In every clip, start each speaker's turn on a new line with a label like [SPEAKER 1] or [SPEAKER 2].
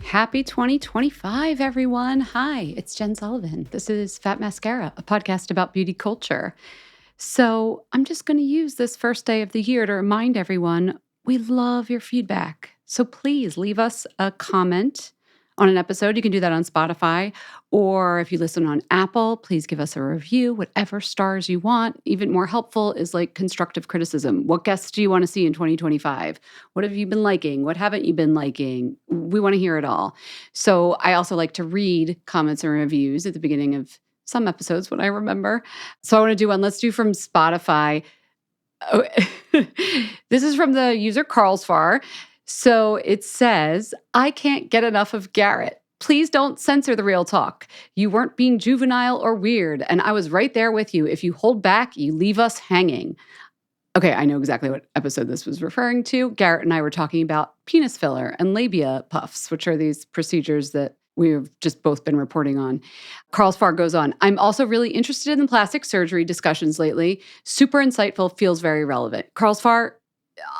[SPEAKER 1] Happy 2025, everyone. Hi, it's Jen Sullivan. This is Fat Mascara, a podcast about beauty culture. So I'm just going to use this first day of the year to remind everyone we love your feedback. So please leave us a comment on an episode. You can do that on Spotify, or if you listen on Apple, please give us a review, whatever stars you want. Even more helpful is like constructive criticism. What guests do you want to see in 2025? What have you been liking? What haven't you been liking? We want to hear it all. So I also like to read comments and reviews at the beginning of some episodes when I remember. So I want to do one. Let's do from Spotify. Oh, this is from the user Carlsfar. So it says, I can't get enough of Garrett. Please don't censor the real talk. You weren't being juvenile or weird, and I was right there with you. If you hold back, you leave us hanging. Okay, I know exactly what episode this was referring to. Garrett and I were talking about penis filler and labia puffs, which are these procedures that we've just both been reporting on. Carlsfar goes on, I'm also really interested in the plastic surgery discussions lately. Super insightful, feels very relevant. Carlsfar,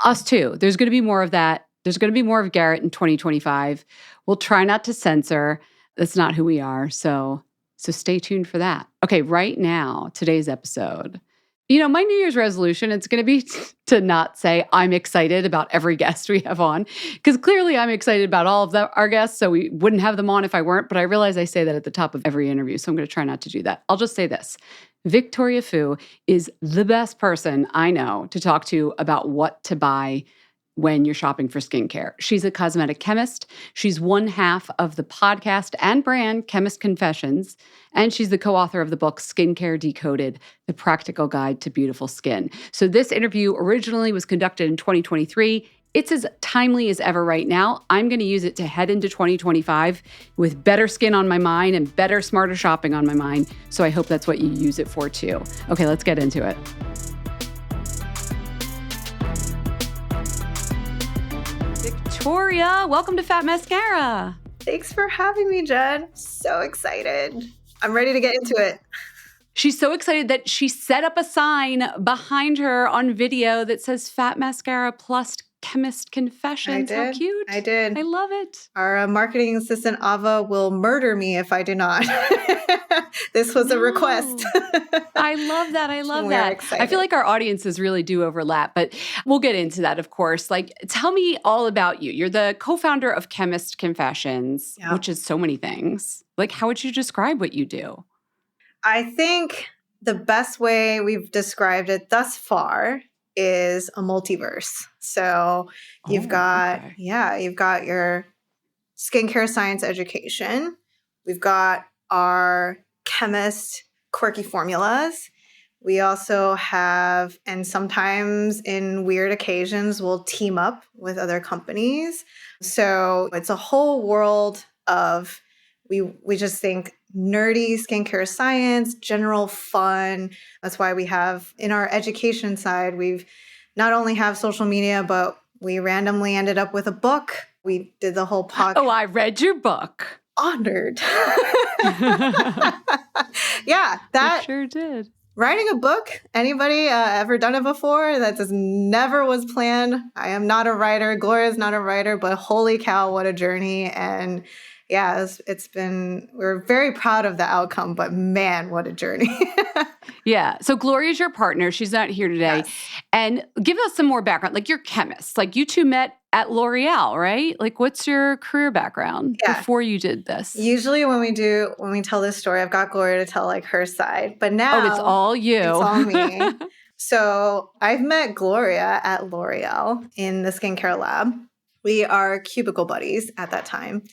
[SPEAKER 1] us too. There's going to be more of that. There's going to be more of Garrett in 2025. We'll try not to censor. That's not who we are. So stay tuned for that. Okay, right now, today's episode. You know, my New Year's resolution, it's going to be to not say I'm excited about every guest we have on, because clearly I'm excited about all of our guests, so we wouldn't have them on if I weren't, but I realize I say that at the top of every interview, so I'm going to try not to do that. I'll just say this. Victoria Fu is the best person I know to talk to about what to buy when you're shopping for skincare. She's a cosmetic chemist. She's one half of the podcast and brand Chemist Confessions, and she's the co-author of the book Skincare Decoded, The Practical Guide to Beautiful Skin. So this interview originally was conducted in 2023. It's as timely as ever right now. I'm going to use it to head into 2025 with better skin on my mind and better, smarter shopping on my mind. So I hope that's what you use it for too. Okay, let's get into it. Victoria, welcome to Fat Mascara.
[SPEAKER 2] Thanks for having me, Jen. So excited. I'm ready to get into it.
[SPEAKER 1] She's so excited that she set up a sign behind her on video that says Fat Mascara plus Chemist Confessions. How cute.
[SPEAKER 2] I did.
[SPEAKER 1] I love it.
[SPEAKER 2] Our marketing assistant, Ava, will murder me if I do not. This was a request.
[SPEAKER 1] I love that. I love that. Excited. I feel like our audiences really do overlap, but we'll get into that, of course. Like, tell me all about you. You're the co-founder of Chemist Confessions, which is so many things. Like, how would you describe what you do?
[SPEAKER 2] I think the best way we've described it thus far is a multiverse. So you've got your skincare science education. We've got our chemist quirky formulas. We also have, and sometimes in weird occasions, we'll team up with other companies. So it's a whole world of, we just think nerdy skincare science, general fun. That's why we have, in our education side, we've not only have social media, but we randomly ended up with a book. We did the whole podcast.
[SPEAKER 1] Oh, I read your book.
[SPEAKER 2] Honored. Yeah, that
[SPEAKER 1] you sure did.
[SPEAKER 2] Writing a book, anybody ever done it before? That just never was planned. I am not a writer. Gloria's not a writer, but holy cow, what a journey. And yeah, we're very proud of the outcome, but man, what a journey.
[SPEAKER 1] Yeah. So Gloria's your partner. She's not here today.
[SPEAKER 2] Yes.
[SPEAKER 1] And give us some more background. Like, you're chemists. Like, you two met at L'Oreal, right? Like, what's your career background before you did this?
[SPEAKER 2] Usually when we tell this story, I've got Gloria to tell like her side, but now
[SPEAKER 1] it's all you.
[SPEAKER 2] It's all me. So I've met Gloria at L'Oreal in the skincare lab. We are cubicle buddies at that time.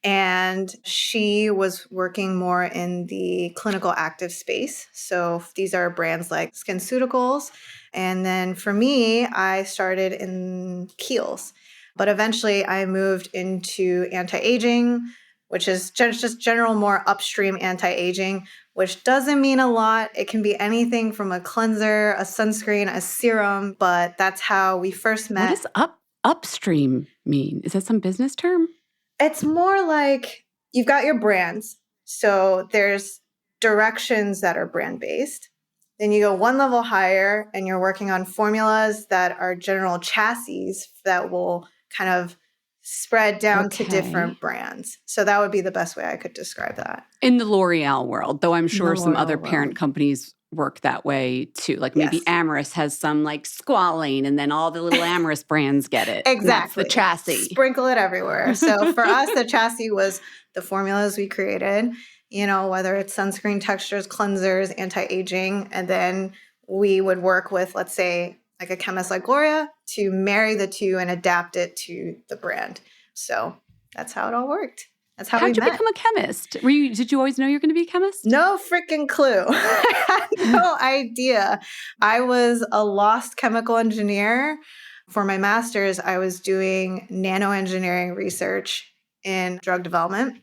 [SPEAKER 2] And she was working more in the clinical active space. So these are brands like SkinCeuticals. And then for me, I started in Kiehl's. But eventually I moved into anti-aging, which is just general, more upstream anti-aging, which doesn't mean a lot. It can be anything from a cleanser, a sunscreen, a serum. But that's how we first met.
[SPEAKER 1] What does upstream mean? Is that some business term?
[SPEAKER 2] It's more like you've got your brands. So there's directions that are brand-based. Then you go one level higher and you're working on formulas that are general chassis that will kind of spread down to different brands. So that would be the best way I could describe that.
[SPEAKER 1] In the L'Oreal world, though I'm sure some other parent companies work that way too. Like maybe Amyris has some like squalane and then all the little Amyris brands get it.
[SPEAKER 2] Exactly.
[SPEAKER 1] That's the chassis.
[SPEAKER 2] Sprinkle it everywhere. So for us, the chassis was the formulas we created, you know, whether it's sunscreen textures, cleansers, anti-aging, and then we would work with, let's say, like a chemist like Gloria to marry the two and adapt it to the brand. So that's how it all worked. That's how we met.
[SPEAKER 1] How'd you become a chemist? Did you always know you were going to be a chemist?
[SPEAKER 2] No freaking clue. I had no idea. I was a lost chemical engineer. For my master's, I was doing nanoengineering research in drug development.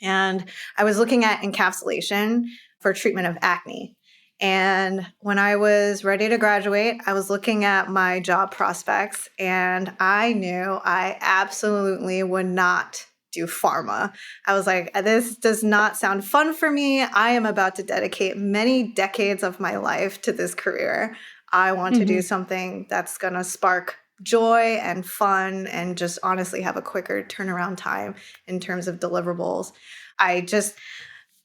[SPEAKER 2] And I was looking at encapsulation for treatment of acne. And when I was ready to graduate, I was looking at my job prospects and I knew I absolutely would not do pharma. I was like, this does not sound fun for me. I am about to dedicate many decades of my life to this career. I want to do something that's going to spark joy and fun and just honestly have a quicker turnaround time in terms of deliverables. I just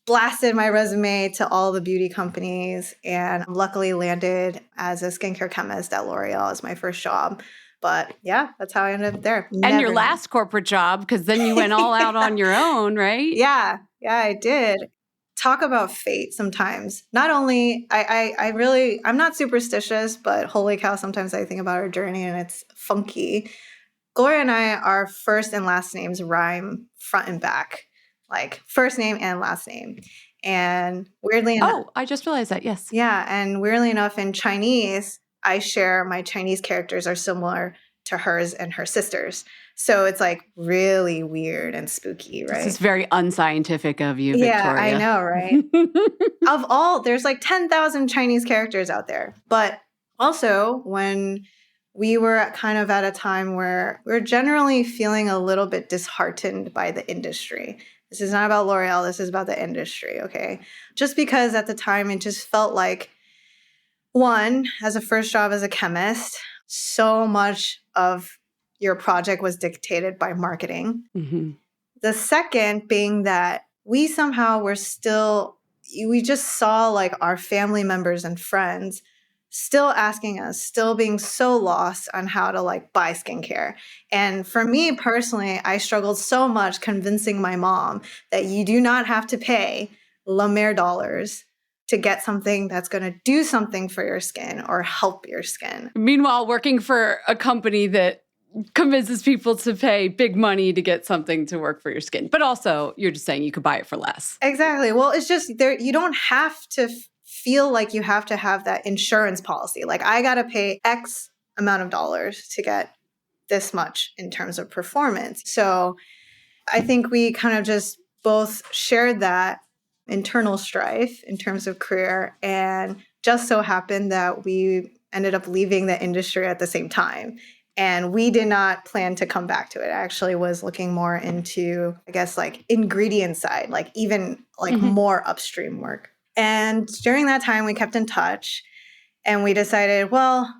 [SPEAKER 2] blasted my resume to all the beauty companies and luckily landed as a skincare chemist at L'Oreal as my first job. But yeah, that's how I ended up there.
[SPEAKER 1] And your last corporate job, because then you went all out on your own, right?
[SPEAKER 2] Yeah, I did. Talk about fate sometimes. Not only, I'm not superstitious, but holy cow, sometimes I think about our journey and it's funky. Gloria and I, our first and last names rhyme front and back, like first name and last name. And weirdly enough.
[SPEAKER 1] Oh, I just realized that, yes.
[SPEAKER 2] Yeah, and weirdly enough, in Chinese, my Chinese characters are similar to hers and her sisters. So it's like really weird and spooky, right?
[SPEAKER 1] This is very unscientific of you, Victoria.
[SPEAKER 2] Yeah, I know, right? There's like 10,000 Chinese characters out there. But also when we were kind of at a time where we're generally feeling a little bit disheartened by the industry. This is not about L'Oreal. This is about the industry, okay? Just because at the time it just felt like, one, as a first job as a chemist, so much of your project was dictated by marketing. The second being that we somehow we just saw like our family members and friends still asking us, still being so lost on how to like buy skincare. And for me personally, I struggled so much convincing my mom that you do not have to pay La Mer dollars to get something that's going to do something for your skin or help your skin.
[SPEAKER 1] Meanwhile, working for a company that convinces people to pay big money to get something to work for your skin. But also, you're just saying you could buy it for less.
[SPEAKER 2] Exactly. Well, it's just you don't have to feel like you have to have that insurance policy. Like I got to pay X amount of dollars to get this much in terms of performance. So I think we kind of just both shared that internal strife in terms of career, and just so happened that we ended up leaving the industry at the same time. And we did not plan to come back to it. I actually was looking more into, I guess, like ingredient side, like even like more upstream work. And during that time, we kept in touch and we decided, well,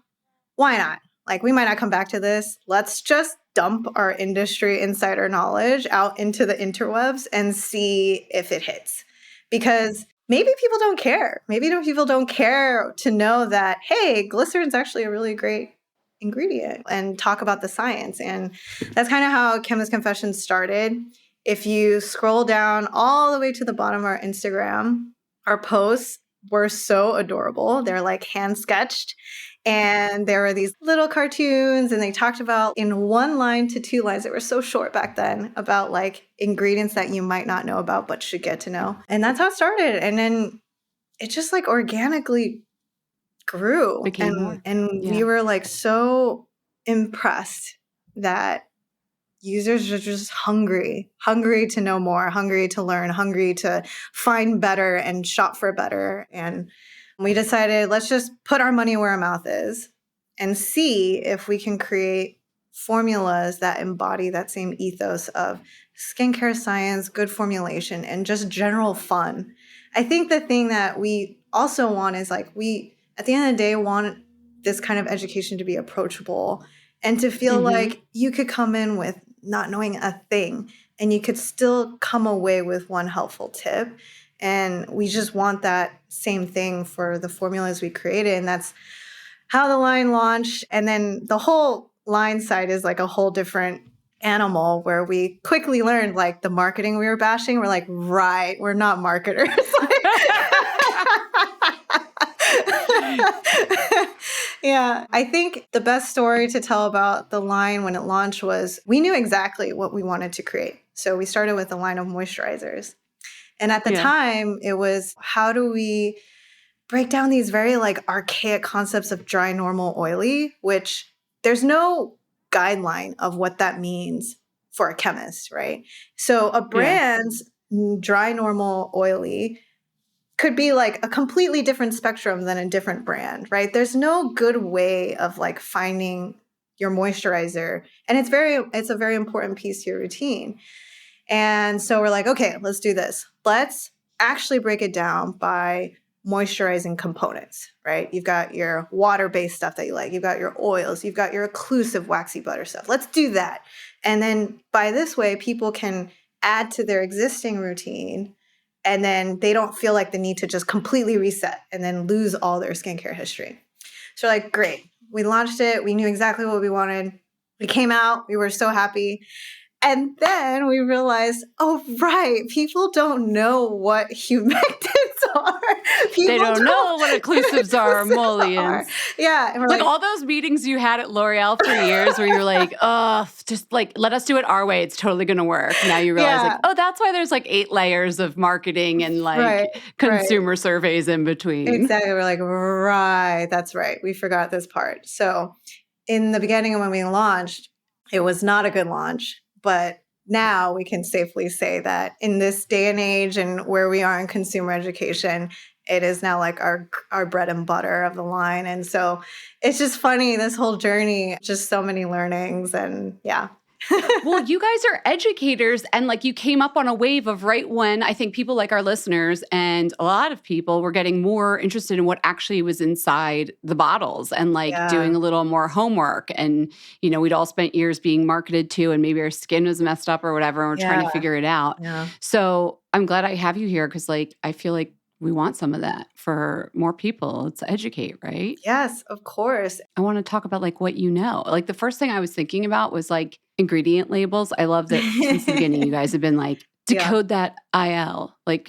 [SPEAKER 2] why not? Like, we might not come back to this. Let's just dump our industry insider knowledge out into the interwebs and see if it hits. Because maybe people don't care. Maybe people don't care to know that, hey, glycerin's actually a really great ingredient, and talk about the science. And that's kind of how Chemist Confessions started. If you scroll down all the way to the bottom of our Instagram, our posts were so adorable. They're like hand sketched. And there were these little cartoons, and they talked about in 1 line to 2 lines, that were so short back then, about like ingredients that you might not know about but should get to know. And that's how it started. And then it just like organically grew. And we were like so impressed that users are just hungry to know more, hungry to learn, hungry to find better and shop for better. And we decided, let's just put our money where our mouth is and see if we can create formulas that embody that same ethos of skincare science, good formulation, and just general fun. I think the thing that we also want is like, we, at the end of the day, want this kind of education to be approachable and to feel like you could come in with not knowing a thing and you could still come away with one helpful tip. And we just want that same thing for the formulas we created. And that's how the line launched. And then the whole line side is like a whole different animal where we quickly learned like the marketing we were bashing. We're like, right, we're not marketers. Yeah, I think the best story to tell about the line when it launched was we knew exactly what we wanted to create. So we started with a line of moisturizers. And at the time, it was how do we break down these very like archaic concepts of dry, normal, oily, which there's no guideline of what that means for a chemist, right? So a brand's dry, normal, oily could be like a completely different spectrum than a different brand, right? There's no good way of like finding your moisturizer. And it's a very important piece to your routine. And so we're like, okay, let's do this. Let's actually break it down by moisturizing components, right? You've got your water-based stuff that you like. You've got your oils. You've got your occlusive waxy butter stuff. Let's do that. And then by this way, people can add to their existing routine and then they don't feel like the need to just completely reset and then lose all their skincare history. So we're like, great. We launched it. We knew exactly what we wanted. We came out. We were so happy. And then we realized, oh, right, people don't know what humectants are.
[SPEAKER 1] They don't know what occlusives are, emollients.
[SPEAKER 2] Yeah. And we're
[SPEAKER 1] like all those meetings you had at L'Oreal for years where you're like, oh, just like, let us do it our way. It's totally going to work. Now you realize like, oh, that's why there's like 8 layers of marketing and like consumer surveys in between.
[SPEAKER 2] Exactly. We're like, right, that's right. We forgot this part. So in the beginning when we launched, it was not a good launch. But now we can safely say that in this day and age and where we are in consumer education, it is now like our bread and butter of the line. And so it's just funny, this whole journey, just so many learnings and yeah.
[SPEAKER 1] Well, you guys are educators and like you came up on a wave of right when I think people like our listeners and a lot of people were getting more interested in what actually was inside the bottles and like doing a little more homework. And, you know, we'd all spent years being marketed to and maybe our skin was messed up or whatever. And we're trying to figure it out. Yeah. So I'm glad I have you here because like I feel like we want some of that for more people. Let's educate, right?
[SPEAKER 2] Yes, of course.
[SPEAKER 1] I want to talk about like what you know. Like the first thing I was thinking about was like ingredient labels. I love that since the beginning you guys have been like, decode that IL. Like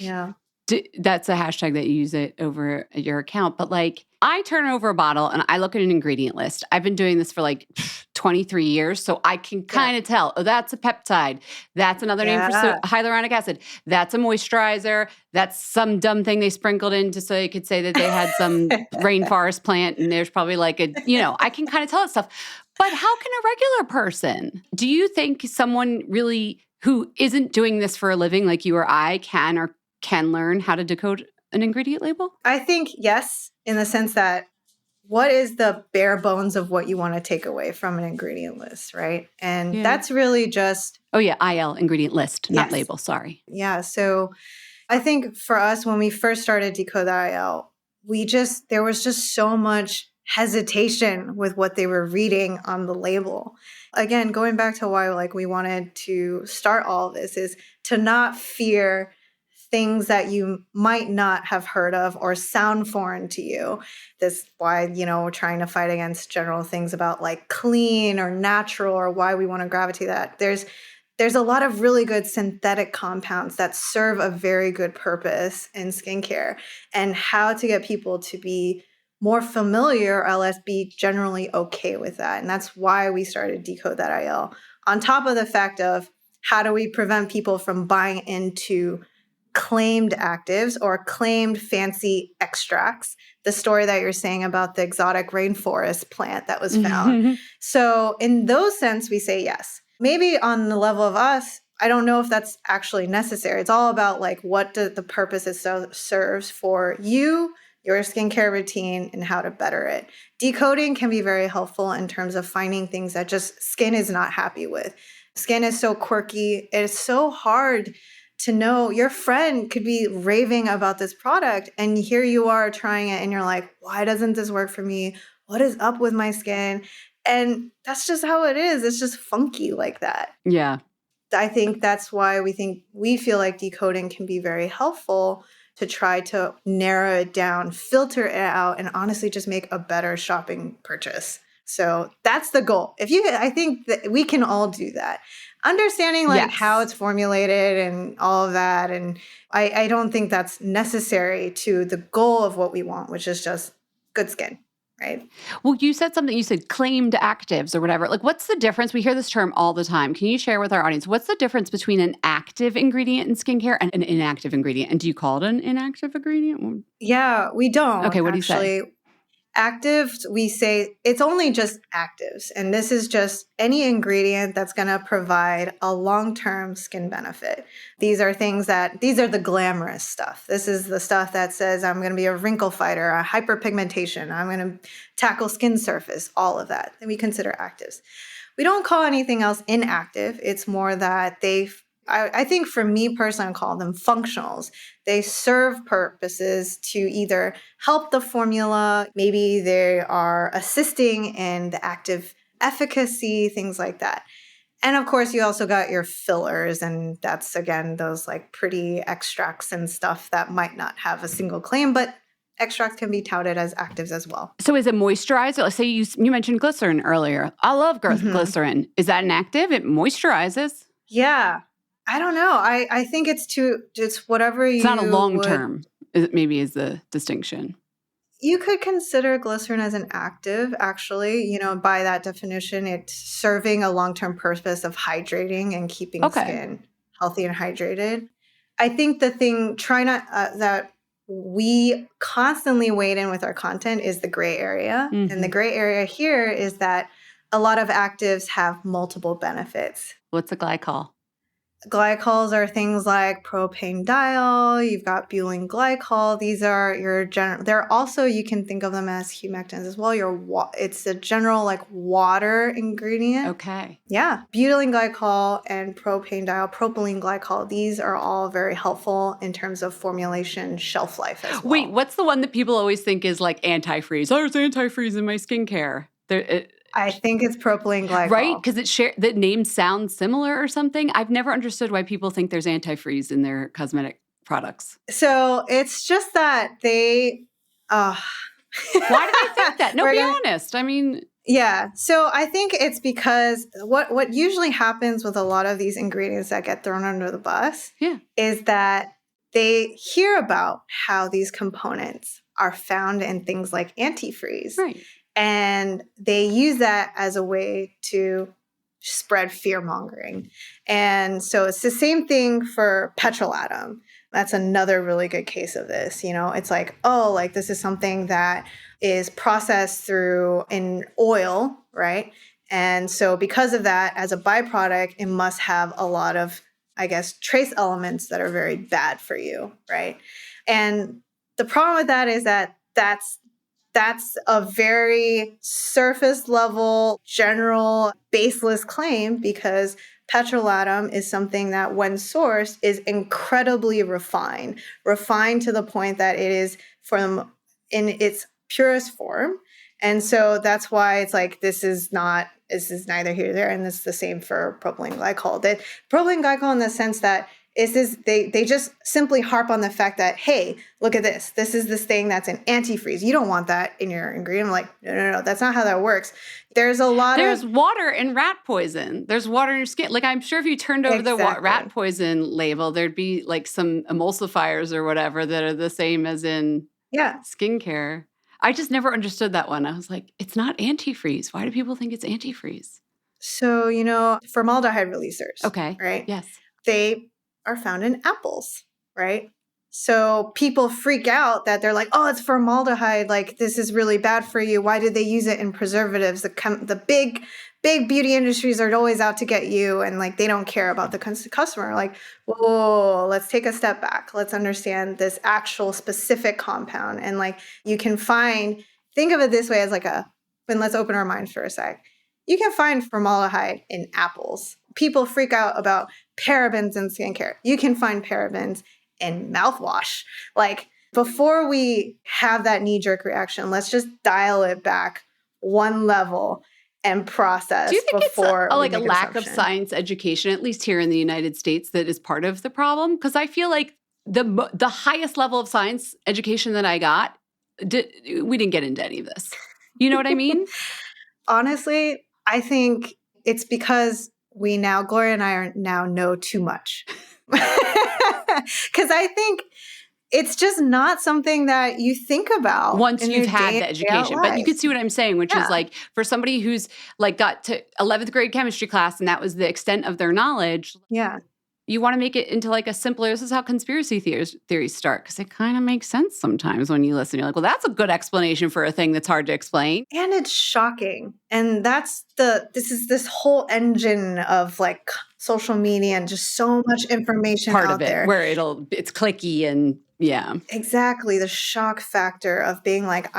[SPEAKER 1] that's a hashtag that you use it over at your account. But like I turn over a bottle and I look at an ingredient list. I've been doing this for like 23 years. So I can kind of tell, oh, that's a peptide. That's another name for hyaluronic acid. That's a moisturizer. That's some dumb thing they sprinkled in just so you could say that they had some rainforest plant and there's probably like a, you know, I can kind of tell that stuff. But how can a regular person, do you think someone really who isn't doing this for a living like you or I can learn how to decode an ingredient label?
[SPEAKER 2] I think yes, in the sense that what is the bare bones of what you want to take away from an ingredient list, right? And that's really just...
[SPEAKER 1] Oh yeah, IL, ingredient list, not label, sorry.
[SPEAKER 2] Yeah, so I think for us, when we first started Decode IL, there was just so much hesitation with what they were reading on the label. Again, going back to why like we wanted to start all of this is to not fear things that you might not have heard of or sound foreign to you. This why, you know, we're trying to fight against general things about like clean or natural or why we want to gravitate that. There's a lot of really good synthetic compounds that serve a very good purpose in skincare, and how to get people to be more familiar or else be generally okay with that. And that's why we started Decode That IL. On top of the fact of how do we prevent people from buying into claimed actives or claimed fancy extracts, the story that you're saying about the exotic rainforest plant that was found. So in those sense, we say yes. Maybe on the level of us, I don't know if that's actually necessary. It's all about like what the purpose it serves for you, your skincare routine, and how to better it. Decoding can be very helpful in terms of finding things that just skin is not happy with. Skin is so quirky. It is so hard to know your friend could be raving about this product and here you are trying it and you're like, why doesn't this work for me? What is up with my skin? And that's just how it is. It's just funky like that.
[SPEAKER 1] Yeah.
[SPEAKER 2] I think that's why we feel like decoding can be very helpful to try to narrow it down, filter it out, and honestly just make a better shopping purchase. So that's the goal. I think that we can all do that. Understanding like how it's formulated and all of that. And I don't think that's necessary to the goal of what we want, which is just good skin. Right.
[SPEAKER 1] Well, you said something, you said claimed actives or whatever. Like, what's the difference? We hear this term all the time. Can you share with our audience, what's the difference between an active ingredient in skincare and an inactive ingredient? And do you call it an inactive ingredient?
[SPEAKER 2] Yeah, we don't.
[SPEAKER 1] Okay, what do you say?
[SPEAKER 2] Actives, we say it's only just actives. And this is just any ingredient that's going to provide a long-term skin benefit. These are the glamorous stuff. This is the stuff that says, I'm going to be a wrinkle fighter, a hyperpigmentation. I'm going to tackle skin surface, all of that. And we consider actives. We don't call anything else inactive. It's more that I think for me personally, I call them functionals. They serve purposes to either help the formula, maybe they are assisting in the active efficacy, things like that. And of course, you also got your fillers, and that's again, those like pretty extracts and stuff that might not have a single claim, but extracts can be touted as actives as well.
[SPEAKER 1] So is it moisturizer? Let's say you mentioned glycerin earlier. I love glycerin. Is that an active? It moisturizes.
[SPEAKER 2] Yeah. I don't know. I think it's whatever you.
[SPEAKER 1] It's not a long term. Maybe is the distinction.
[SPEAKER 2] You could consider glycerin as an active, actually. By that definition, it's serving a long-term purpose of hydrating and keeping skin healthy and hydrated. I think the thing that we constantly wade in with our content is the gray area. Mm-hmm. And the gray area here is that a lot of actives have multiple benefits.
[SPEAKER 1] What's a glycol?
[SPEAKER 2] Glycols are things like propanediol, you've got butylene glycol. These are your general, they're also, you can think of them as humectants as well. It's a general like water ingredient.
[SPEAKER 1] Okay.
[SPEAKER 2] Yeah. Butylene glycol and propanediol, propylene glycol, these are all very helpful in terms of formulation shelf life as well.
[SPEAKER 1] Wait, what's the one that people always think is like antifreeze? Oh, there's antifreeze in my skincare.
[SPEAKER 2] I think it's propylene glycol.
[SPEAKER 1] Right? Because the name sounds similar or something. I've never understood why people think there's antifreeze in their cosmetic products.
[SPEAKER 2] So it's just that they...
[SPEAKER 1] Why do they think that? No, be honest. I mean...
[SPEAKER 2] Yeah. So I think it's because what usually happens with a lot of these ingredients that get thrown under the bus is that they hear about how these components are found in things like antifreeze.
[SPEAKER 1] Right.
[SPEAKER 2] And they use that as a way to spread fear-mongering. And so it's the same thing for petrolatum. That's another really good case of this. It's like, this is something that is processed through in oil, right? And so because of that, as a byproduct, it must have a lot of, I guess, trace elements that are very bad for you, right? And the problem with that is that that's a very surface level, general, baseless claim because petrolatum is something that when sourced is incredibly refined to the point that it is in its purest form. And so that's why it's like, this is neither here nor there. And it's the same for propylene glycol. Propylene glycol in the sense that they just simply harp on the fact that, hey, look at this. This is this thing that's an antifreeze. You don't want that in your ingredient. I'm like, no, that's not how that works. There's
[SPEAKER 1] water in rat poison. There's water in your skin. Like, I'm sure if you turned over the rat poison label, there'd be like some emulsifiers or whatever that are the same as in skincare. I just never understood that one. I was like, it's not antifreeze. Why do people think it's antifreeze?
[SPEAKER 2] So, formaldehyde releasers.
[SPEAKER 1] Okay.
[SPEAKER 2] Right?
[SPEAKER 1] Yes.
[SPEAKER 2] They are found in apples, right? So people freak out that they're like, oh, it's formaldehyde. Like, this is really bad for you. Why did they use it in preservatives? The big beauty industries are always out to get you. And like, they don't care about the customer. Like, whoa, let's take a step back. Let's understand this actual specific compound. And like, you can think of it this way as let's open our minds for a sec. You can find formaldehyde in apples. People freak out about parabens in skincare. You can find parabens in mouthwash. Like, before we have that knee-jerk reaction, let's just dial it back one level and process.
[SPEAKER 1] Do you think
[SPEAKER 2] before
[SPEAKER 1] it's like a lack of science education, at least here in the United States, that is part of the problem? Because I feel like the highest level of science education that I got, we didn't get into any of this. You know what I mean?
[SPEAKER 2] Honestly, I think it's because Gloria and I now know too much. Because I think it's just not something that you think about
[SPEAKER 1] once you've had the education. But you could see what I'm saying, which is like, for somebody who's like got to 11th grade chemistry class and that was the extent of their knowledge.
[SPEAKER 2] Yeah.
[SPEAKER 1] You want to make it into like a simpler, this is how conspiracy theories start, because it kind of makes sense sometimes when you listen. You're like, well, that's a good explanation for a thing that's hard to explain.
[SPEAKER 2] And it's shocking. And that's this whole engine of like social media and just so much information
[SPEAKER 1] part
[SPEAKER 2] out
[SPEAKER 1] of it
[SPEAKER 2] there.
[SPEAKER 1] Where it's clicky and yeah.
[SPEAKER 2] Exactly. The shock factor of being like,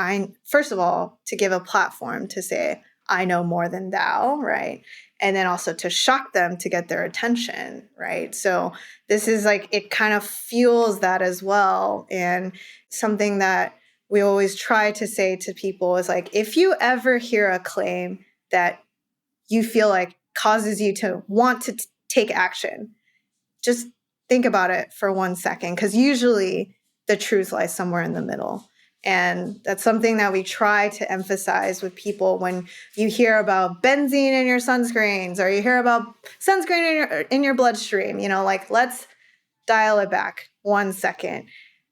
[SPEAKER 2] first of all, to give a platform to say, I know more than thou, right? And then also to shock them to get their attention, right? So this is like, it kind of fuels that as well. And something that we always try to say to people is like, if you ever hear a claim that you feel like causes you to want to take action, just think about it for 1 second, because usually the truth lies somewhere in the middle. And that's something that we try to emphasize with people when you hear about benzene in your sunscreens or you hear about sunscreen in your bloodstream, like, let's dial it back 1 second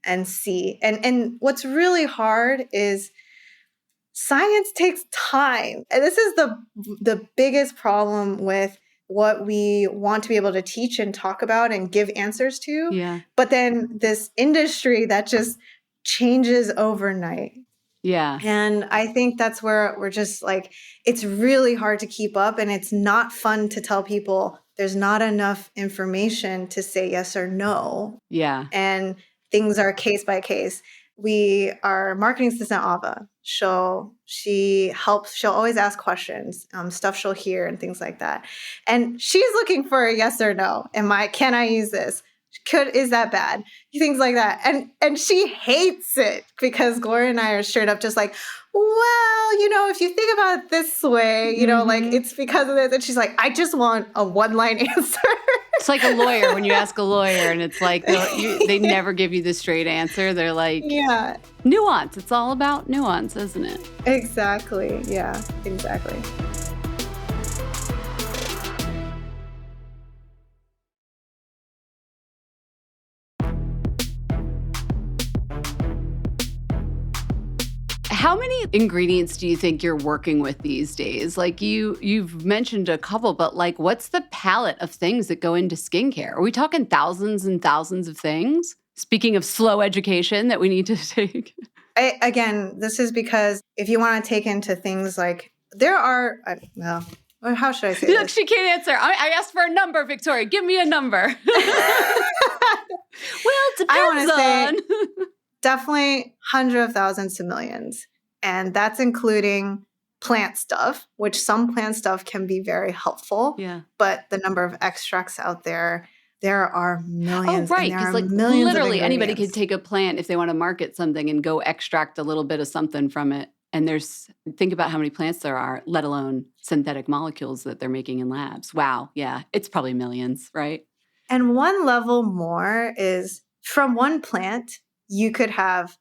[SPEAKER 2] and see. And what's really hard is science takes time. And this is the biggest problem with what we want to be able to teach and talk about and give answers to.
[SPEAKER 1] Yeah.
[SPEAKER 2] But then this industry that just changes overnight.
[SPEAKER 1] Yeah.
[SPEAKER 2] And I think that's where we're just like, it's really hard to keep up, and it's not fun to tell people there's not enough information to say yes or no.
[SPEAKER 1] Yeah.
[SPEAKER 2] And things are case by case. Our marketing assistant, Ava, she'll always ask questions, stuff she'll hear and things like that. And she's looking for a yes or no. Can I use this? Is that bad? Things like that. And she hates it because Gloria and I are straight up just like, well, if you think about it this way, like, it's because of this. And she's like, I just want a one-line answer.
[SPEAKER 1] It's like a lawyer when you ask a lawyer and it's like, they never give you the straight answer. They're like,
[SPEAKER 2] yeah,
[SPEAKER 1] nuance. It's all about nuance, isn't it?
[SPEAKER 2] Exactly. Yeah, exactly.
[SPEAKER 1] How many ingredients do you think you're working with these days? Like you've mentioned a couple, but like, what's the palette of things that go into skincare? Are we talking thousands and thousands of things? Speaking of slow education that we need to take.
[SPEAKER 2] Again, this is because if you want to take into things like how should I say
[SPEAKER 1] Look,
[SPEAKER 2] this?
[SPEAKER 1] she can't answer. I asked for a number, Victoria. Give me a number. Well, it depends
[SPEAKER 2] I want to say definitely hundreds of thousands to millions. And that's including plant stuff, which some plant stuff can be very helpful.
[SPEAKER 1] Yeah.
[SPEAKER 2] But the number of extracts out there are millions.
[SPEAKER 1] Oh, right. Because like literally anybody could take a plant if they want to market something and go extract a little bit of something from it. And think about how many plants there are, let alone synthetic molecules that they're making in labs. Wow. Yeah. It's probably millions, right?
[SPEAKER 2] And one level more is from one plant, you could have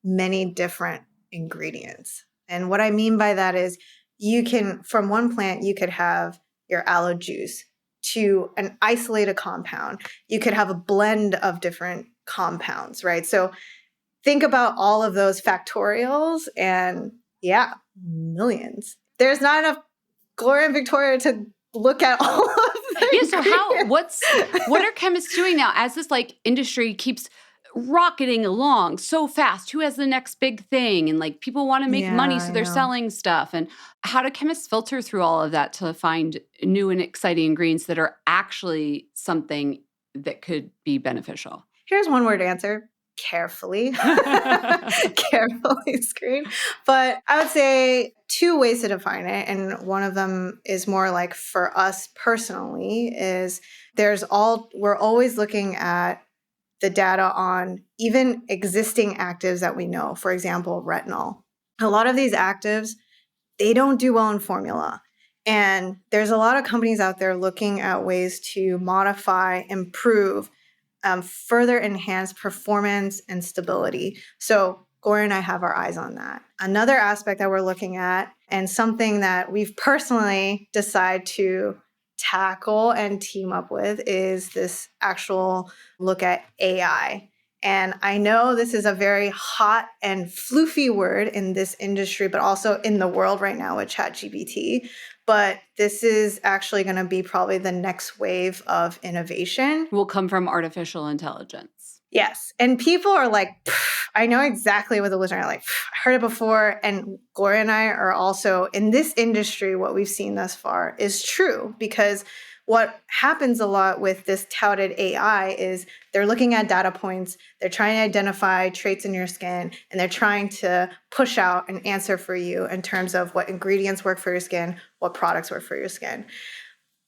[SPEAKER 2] many different ingredients. And what I mean by that is from one plant, you could have your aloe juice to an isolated compound. You could have a blend of different compounds, right? So think about all of those factorials and millions. There's not enough Gloria and Victoria to look at all of them.
[SPEAKER 1] Yeah, so what are chemists doing now as this like industry keeps rocketing along so fast? Who has the next big thing? And like people want to make money, so they're selling stuff. And how do chemists filter through all of that to find new and exciting ingredients that are actually something that could be beneficial?
[SPEAKER 2] Here's one word answer: carefully, carefully screen. But I would say two ways to define it. And one of them is more like for us personally is we're always looking at the data on even existing actives that we know. For example, retinol. A lot of these actives, they don't do well in formula. And there's a lot of companies out there looking at ways to modify, improve, further enhance performance and stability. So Gloria and I have our eyes on that. Another aspect that we're looking at, and something that we've personally decided to tackle and team up with, is this actual look at AI. And I know this is a very hot and floofy word in this industry, but also in the world right now with ChatGPT. But this is actually going to be probably the next wave of innovation.
[SPEAKER 1] Will come from artificial intelligence.
[SPEAKER 2] Yes. And people are like, I know exactly what the listeners are like. I heard it before. And Gloria and I are also in this industry. What we've seen thus far is true, because what happens a lot with this touted AI is they're looking at data points, they're trying to identify traits in your skin, and they're trying to push out an answer for you in terms of what ingredients work for your skin, what products work for your skin.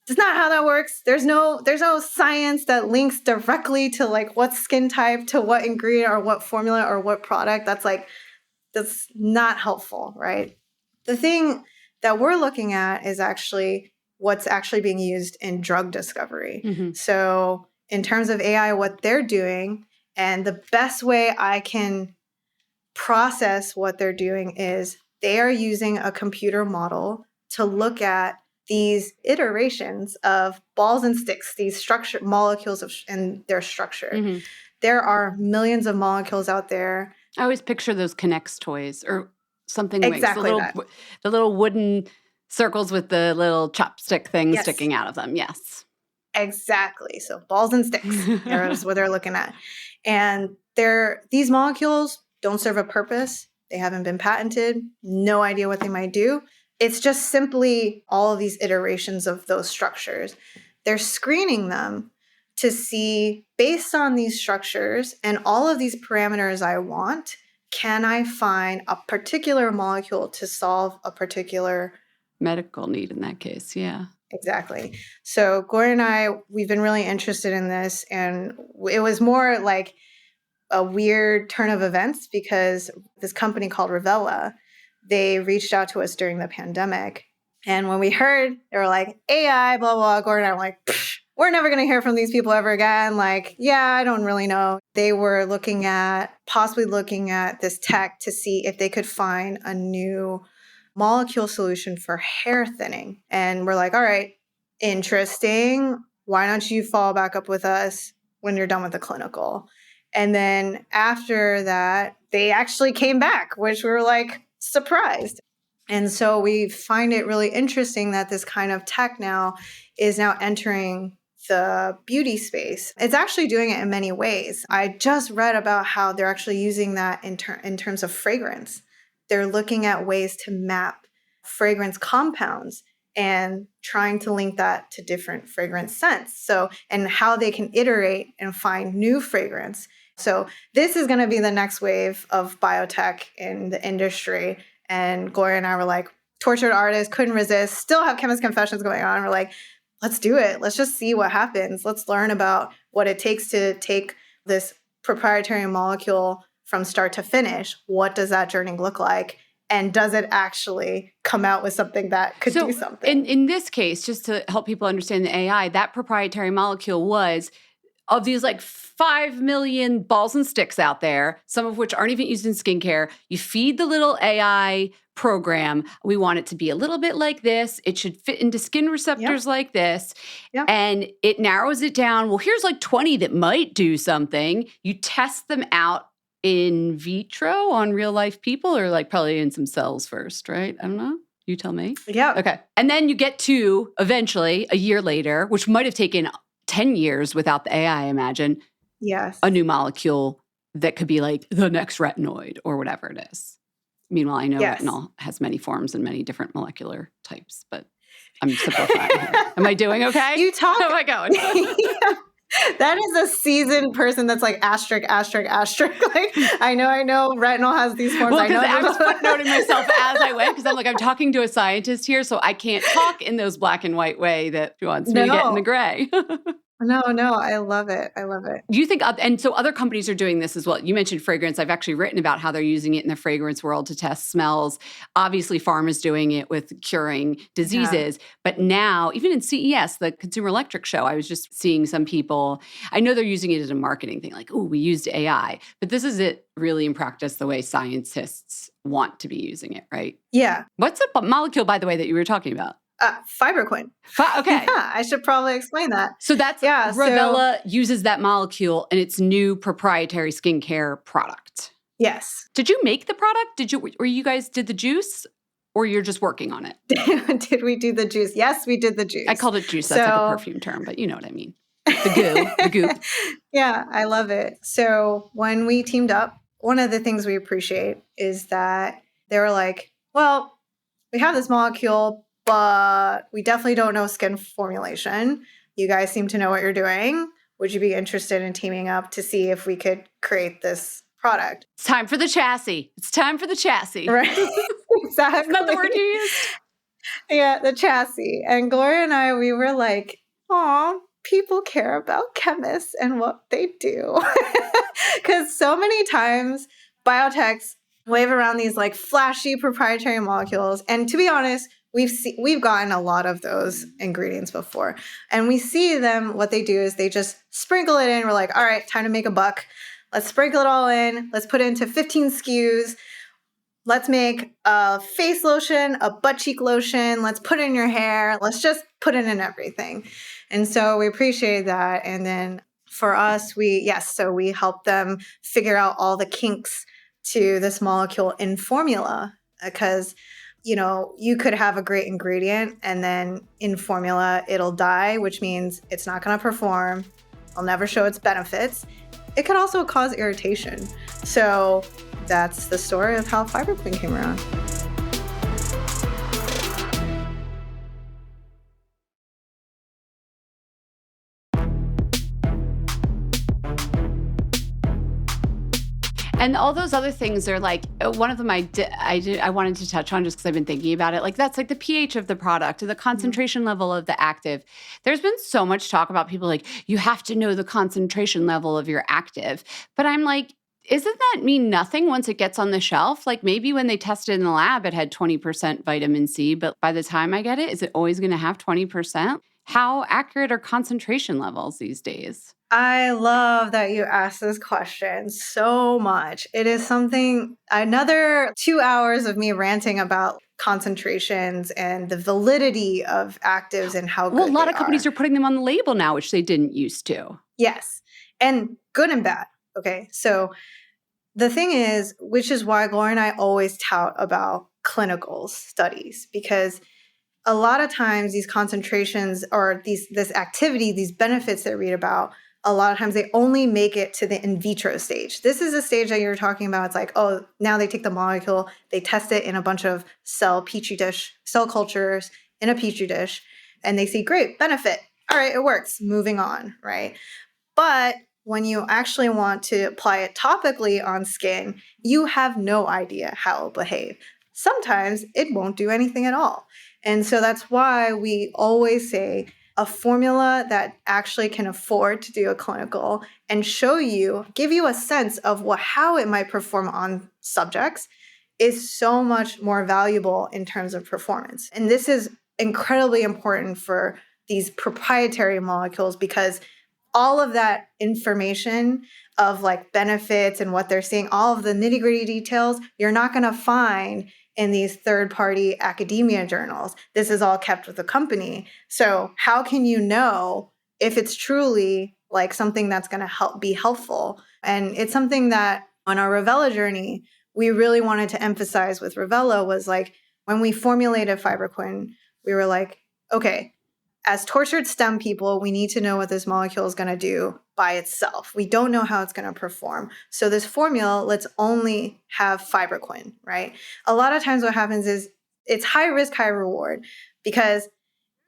[SPEAKER 2] That's not how that works. There's no science that links directly to like what skin type to what ingredient or what formula or what product. That's not helpful, right? The thing that we're looking at is actually what's actually being used in drug discovery. Mm-hmm. So in terms of AI, what they're doing, and the best way I can process what they're doing is they are using a computer model to look at these iterations of balls and sticks, these structure molecules and their structure. Mm-hmm. There are millions of molecules out there.
[SPEAKER 1] I always picture those Connects toys or something.
[SPEAKER 2] Exactly
[SPEAKER 1] the little wooden circles with the little chopstick things sticking out of them. Yes.
[SPEAKER 2] Exactly. So balls and sticks is what they're looking at. And these molecules don't serve a purpose. They haven't been patented. No idea what they might do. It's just simply all of these iterations of those structures. They're screening them to see, based on these structures and all of these parameters I want, can I find a particular molecule to solve a particular
[SPEAKER 1] medical need in that case? Yeah.
[SPEAKER 2] Exactly. So Gloria and I, we've been really interested in this, and it was more like a weird turn of events because this company called Revela, they reached out to us during the pandemic. And when we heard, they were like, AI, blah, blah, Gloria and I were like, we're never going to hear from these people ever again. Like, yeah, I don't really know. They were possibly looking at this tech to see if they could find a new molecule solution for hair thinning. And we're like, all right, interesting. Why don't you follow back up with us when you're done with the clinical? And then after that, they actually came back, which we were like surprised. And so we find it really interesting that this kind of tech now is now entering the beauty space. It's actually doing it in many ways. I just read about how they're actually using that in terms of fragrance. They're looking at ways to map fragrance compounds and trying to link that to different fragrance scents. So, and how they can iterate and find new fragrance. So this is going to be the next wave of biotech in the industry. And Gloria and I were like, tortured artists, couldn't resist, still have Chemist Confessions going on. We're like, let's do it. Let's just see what happens. Let's learn about what it takes to take this proprietary molecule from start to finish. What does that journey look like? And does it actually come out with something that could do something?
[SPEAKER 1] In this case, just to help people understand the AI, that proprietary molecule was of these like 5 million balls and sticks out there, some of which aren't even used in skincare. You feed the little AI program. We want it to be a little bit like this. It should fit into skin receptors like this. Yep. And it narrows it down. Well, here's like 20 that might do something. You test them out in vitro on real life people, or like probably in some cells first, right? I don't know. You tell me.
[SPEAKER 2] Yeah.
[SPEAKER 1] Okay. And then you get to eventually a year later, which might have taken 10 years without the AI, I imagine.
[SPEAKER 2] Yes.
[SPEAKER 1] A new molecule that could be like the next retinoid or whatever it is. Meanwhile, I know retinol has many forms and many different molecular types, but I'm simplifying here. Am I doing okay?
[SPEAKER 2] You talk.
[SPEAKER 1] How am I going?
[SPEAKER 2] Yeah. That is a seasoned person that's like asterisk, asterisk, asterisk. Like, I know retinol has these forms.
[SPEAKER 1] Well,
[SPEAKER 2] I know.
[SPEAKER 1] because I was footnoting myself as I went, because I'm like, I'm talking to a scientist here, so I can't talk in those black and white way that she wants me to get in the gray.
[SPEAKER 2] No, I love it. I love it.
[SPEAKER 1] Do you think, and so other companies are doing this as well. You mentioned fragrance. I've actually written about how they're using it in the fragrance world to test smells. Obviously, pharma's doing it with curing diseases. Yeah. But now, even in CES, the Consumer Electric Show, I was just seeing some people, I know they're using it as a marketing thing, like, oh, we used AI. But this is it really in practice the way scientists want to be using it, right?
[SPEAKER 2] Yeah.
[SPEAKER 1] What's the molecule, by the way, that you were talking about?
[SPEAKER 2] Fibroquin.
[SPEAKER 1] Okay.
[SPEAKER 2] Yeah, I should probably explain that.
[SPEAKER 1] So that's Revela uses that molecule in its new proprietary skincare product.
[SPEAKER 2] Yes.
[SPEAKER 1] Did you make the product? Or you guys did the juice? Or you're just working on it?
[SPEAKER 2] Did we do the juice? Yes, we did the juice.
[SPEAKER 1] I called it juice. That's like a perfume term, but you know what I mean. The goop.
[SPEAKER 2] Yeah, I love it. So when we teamed up, one of the things we appreciate is that they were like, well, we have this molecule, but we definitely don't know skin formulation. You guys seem to know what you're doing. Would you be interested in teaming up to see if we could create this product?
[SPEAKER 1] It's time for the chassis. It's time for the chassis.
[SPEAKER 2] Right. Exactly.
[SPEAKER 1] Isn't that the word you used?
[SPEAKER 2] Yeah, the chassis. And Gloria and I, we were like, aw, people care about chemists and what they do. Because so many times biotechs wave around these like flashy proprietary molecules. And to be honest, we've gotten a lot of those ingredients before. And we see them, what they do is they just sprinkle it in. We're like, all right, time to make a buck. Let's sprinkle it all in. Let's put it into 15 SKUs. Let's make a face lotion, a butt cheek lotion. Let's put it in your hair. Let's just put it in everything. And so we appreciate that. And then for us, we help them figure out all the kinks to this molecule in formula, because you could have a great ingredient and then in formula it'll die, which means it's not going to perform. It'll never show its benefits. It could also cause irritation. So that's the story of how Fibroquin came around.
[SPEAKER 1] And all those other things are like, one of them I wanted to touch on just because I've been thinking about it. Like that's like the pH of the product and the concentration level of the active. There's been so much talk about people like, you have to know the concentration level of your active. But I'm like, isn't that mean nothing once it gets on the shelf? Like maybe when they tested in the lab, it had 20% vitamin C, but by the time I get it, is it always going to have 20%? How accurate are concentration levels these days?
[SPEAKER 2] I love that you asked this question so much. It is another 2 hours of me ranting about concentrations and the validity of actives and how good they are.
[SPEAKER 1] Well, a lot of companies are putting them on the label now, which they didn't used to.
[SPEAKER 2] Yes. And good and bad. Okay. So the thing is, which is why Gloria and I always tout about clinical studies, because a lot of times these concentrations or this activity, these benefits that I read about, a lot of times they only make it to the in vitro stage. This is a stage that you're talking about. It's like, oh, now they take the molecule, they test it in a bunch of cell cultures in a petri dish, and they see, great, benefit. All right, it works. Moving on, right? But when you actually want to apply it topically on skin, you have no idea how it'll behave. Sometimes it won't do anything at all. And so that's why we always say a formula that actually can afford to do a clinical and give you a sense of how it might perform on subjects is so much more valuable in terms of performance. And this is incredibly important for these proprietary molecules, because all of that information of like benefits and what they're seeing, all of the nitty-gritty details, you're not going to find in these third-party academia journals. This is all kept with the company. So how can you know if it's truly like something that's going to be helpful? And it's something that on our Revela journey, we really wanted to emphasize with Revela was like, when we formulated Fibroquin, we were like, okay, as tortured STEM people, we need to know what this molecule is going to do by itself. We don't know how it's going to perform. So this formula, let's only have Fibroquin, right? A lot of times what happens is it's high risk, high reward, because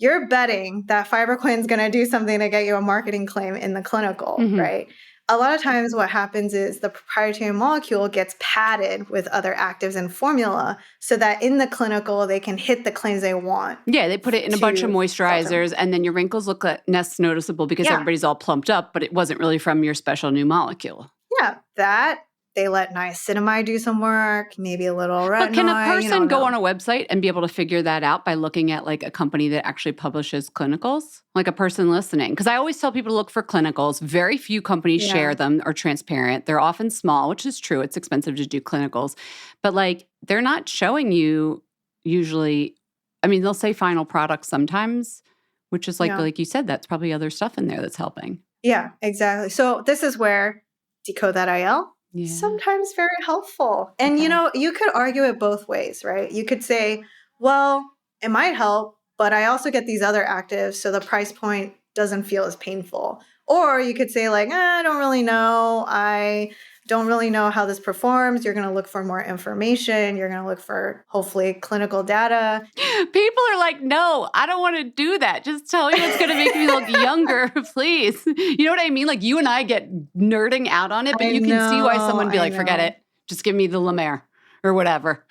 [SPEAKER 2] you're betting that Fiberquin is going to do something to get you a marketing claim in the clinical, right? A lot of times what happens is the proprietary molecule gets padded with other actives and formula so that in the clinical, they can hit the claims they want.
[SPEAKER 1] Yeah, they put it in a bunch of moisturizers and then your wrinkles look less noticeable because everybody's all plumped up, but it wasn't really from your special new molecule.
[SPEAKER 2] Yeah, that. They let niacinamide do some work, maybe a little retinoid.
[SPEAKER 1] But can a person go on a website and be able to figure that out by looking at like a company that actually publishes clinicals? Like a person listening? Because I always tell people to look for clinicals. Very few companies share them or transparent. They're often small, which is true. It's expensive to do clinicals. But like they're not showing you usually, I mean, they'll say final product sometimes, which is like you said, that's probably other stuff in there that's helping.
[SPEAKER 2] Yeah, exactly. So this is where Decode That IL. Sometimes very helpful. And, you could argue it both ways, right? You could say, well, it might help, but I also get these other actives, so the price point doesn't feel as painful. Or you could say like, I don't really know. I don't really know how this performs. You're going to look for more information. You're going to look for, hopefully, clinical data.
[SPEAKER 1] People are like, no, I don't want to do that. Just tell me what's going to make me look younger, please. You know what I mean? Like you and I get nerding out on it, but you can see why someone would be like, forget it. Just give me the La Mer or whatever.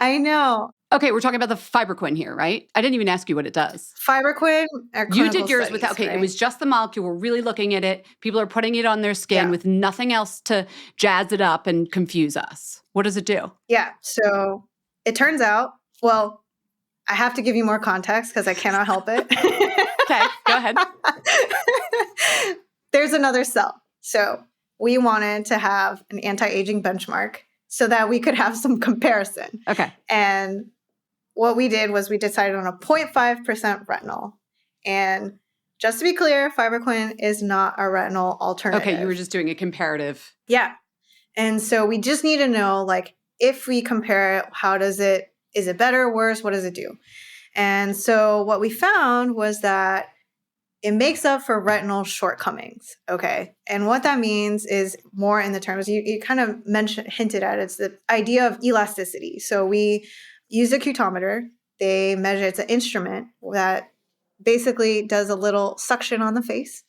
[SPEAKER 2] I know.
[SPEAKER 1] Okay, we're talking about the Fiberquin here, right? I didn't even ask you what it does.
[SPEAKER 2] Fiberquin are clinical
[SPEAKER 1] You did yours
[SPEAKER 2] studies,
[SPEAKER 1] without,
[SPEAKER 2] right?
[SPEAKER 1] It was just the molecule. We're really looking at it. People are putting it on their skin with nothing else to jazz it up and confuse us. What does it do?
[SPEAKER 2] Yeah, so it turns out, well, I have to give you more context because I cannot help it.
[SPEAKER 1] Okay, go ahead.
[SPEAKER 2] There's another cell. So we wanted to have an anti-aging benchmark so that we could have some comparison.
[SPEAKER 1] Okay.
[SPEAKER 2] And what we did was we decided on a 0.5% retinol. And just to be clear, Fiberquin is not a retinol alternative.
[SPEAKER 1] Okay, you were just doing a comparative.
[SPEAKER 2] Yeah. And so we just need to know, like, if we compare it, is it better or worse? What does it do? And so what we found was that it makes up for retinol shortcomings. Okay. And what that means is more in the terms you kind of hinted at, it's the idea of elasticity. So we use a cutometer. They measure, it's an instrument that basically does a little suction on the face.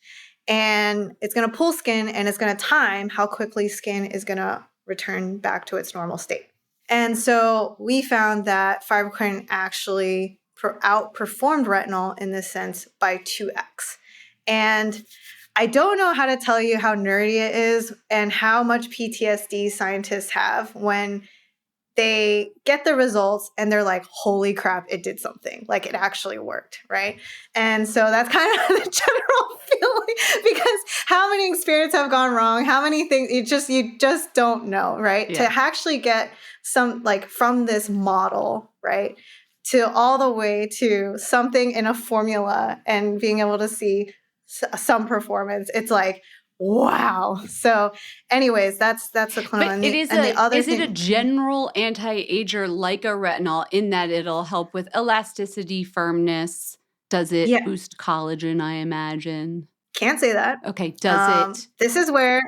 [SPEAKER 2] And it's going to pull skin and it's going to time how quickly skin is going to return back to its normal state. And so we found that Fiberquin actually outperformed retinol in this sense by 2x. And I don't know how to tell you how nerdy it is and how much PTSD scientists have when they get the results and they're like, holy crap, it did something. Like it actually worked, right? And so that's kind of the general feeling because how many experiments have gone wrong? How many things you just don't know, right? Yeah. To actually get some like from this model, right? To all the way to something in a formula and being able to see some performance. It's like, wow. So anyways, that's the clinical.
[SPEAKER 1] But is it a general anti-ager like a retinol in that it'll help with elasticity, firmness? Does it boost collagen, I imagine?
[SPEAKER 2] Can't say that.
[SPEAKER 1] Okay. Does it?
[SPEAKER 2] This is where.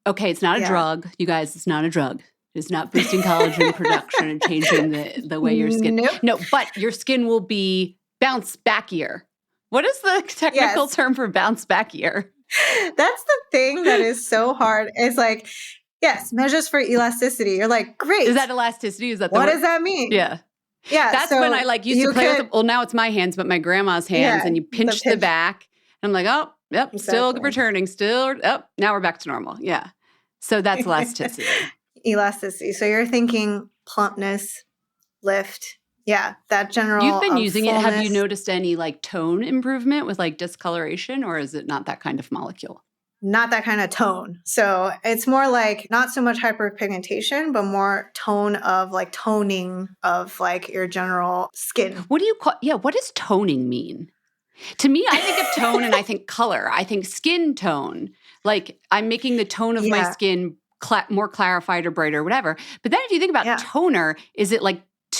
[SPEAKER 1] Okay. It's not a drug. You guys, it's not a drug. It's not boosting collagen production and changing the way your skin.
[SPEAKER 2] Nope.
[SPEAKER 1] No, but your skin will be bounce backier. What is the technical term for bounce backier?
[SPEAKER 2] That's the thing that is so hard. It's like, yes, measures for elasticity. You're like, great.
[SPEAKER 1] Is that elasticity? Is that
[SPEAKER 2] what does that mean?
[SPEAKER 1] Yeah.
[SPEAKER 2] Yeah.
[SPEAKER 1] That's when I used to play with it. Well, now it's my hands, but my grandma's hands, and you pinch the back. And I'm like, oh, yep, exactly. Still returning. Now we're back to normal. Yeah. So that's elasticity.
[SPEAKER 2] Elasticity. So you're thinking plumpness, lift. Yeah, that general.
[SPEAKER 1] You've been using
[SPEAKER 2] fullness.
[SPEAKER 1] It. Have you noticed any tone improvement with discoloration, or is it not that kind of molecule?
[SPEAKER 2] Not that kind of tone. So it's more like not so much hyperpigmentation, but more tone of toning of your general skin.
[SPEAKER 1] What do you call? Yeah, what does toning mean? To me, I think of tone and I think color. I think skin tone. Like I'm making the tone of my skin more clarified or brighter or whatever. But then if you think about toner, is it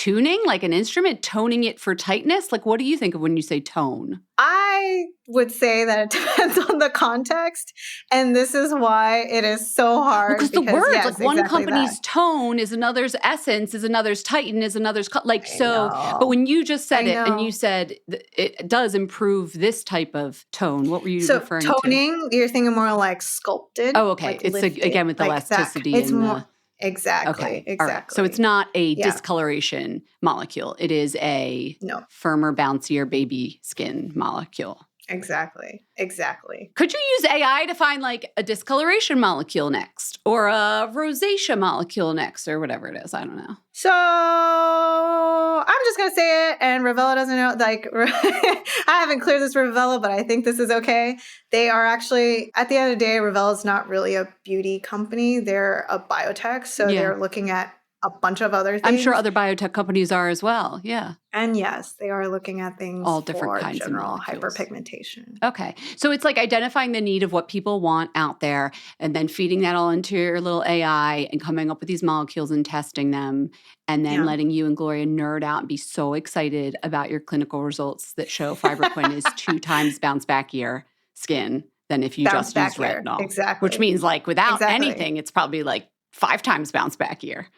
[SPEAKER 1] tuning, like an instrument, toning it for tightness? Like, what do you think of when you say tone?
[SPEAKER 2] I would say that it depends on the context. And this is why it is so hard.
[SPEAKER 1] Because the words,
[SPEAKER 2] yes,
[SPEAKER 1] like one
[SPEAKER 2] exactly
[SPEAKER 1] company's
[SPEAKER 2] that.
[SPEAKER 1] tone is another's essence, is another's tighten, is another's like
[SPEAKER 2] I
[SPEAKER 1] so. But
[SPEAKER 2] know.
[SPEAKER 1] when you just said
[SPEAKER 2] I
[SPEAKER 1] it and you
[SPEAKER 2] know.
[SPEAKER 1] said it does improve this type of tone, what were you
[SPEAKER 2] So
[SPEAKER 1] referring to?
[SPEAKER 2] toning, you're thinking more like sculpted.
[SPEAKER 1] Oh, okay.
[SPEAKER 2] Like
[SPEAKER 1] It's
[SPEAKER 2] lifted,
[SPEAKER 1] again with
[SPEAKER 2] like that.
[SPEAKER 1] elasticity
[SPEAKER 2] It's
[SPEAKER 1] and
[SPEAKER 2] more
[SPEAKER 1] the.
[SPEAKER 2] exactly.
[SPEAKER 1] Okay. All right. So it's
[SPEAKER 2] Exactly.
[SPEAKER 1] not a
[SPEAKER 2] Yeah.
[SPEAKER 1] discoloration molecule. It is a
[SPEAKER 2] No.
[SPEAKER 1] firmer, bouncier baby skin molecule.
[SPEAKER 2] Exactly. Exactly.
[SPEAKER 1] Could you use AI to find like a discoloration molecule next or a rosacea molecule next or whatever it is? I don't know.
[SPEAKER 2] So I'm just going to say it, and Revella doesn't know. Like, I haven't cleared this for Revella, but I think this is okay. They are actually, at the end of the day, Revella's not really a beauty company. They're a biotech. So they're looking at a bunch of other things.
[SPEAKER 1] I'm sure other biotech companies are as well. Yeah.
[SPEAKER 2] And yes, they are looking at things
[SPEAKER 1] all different
[SPEAKER 2] for
[SPEAKER 1] kinds
[SPEAKER 2] general
[SPEAKER 1] of molecules.
[SPEAKER 2] hyperpigmentation.
[SPEAKER 1] Okay. So it's like identifying the need of what people want out there and then feeding that all into your little AI and coming up with these molecules and testing them and then letting you and Gloria nerd out and be so excited about your clinical results that show Fibroquin is 2 times bounce back year skin than if you just use retinol.
[SPEAKER 2] Exactly.
[SPEAKER 1] Which means like without anything, it's probably like 5 times bounce back year.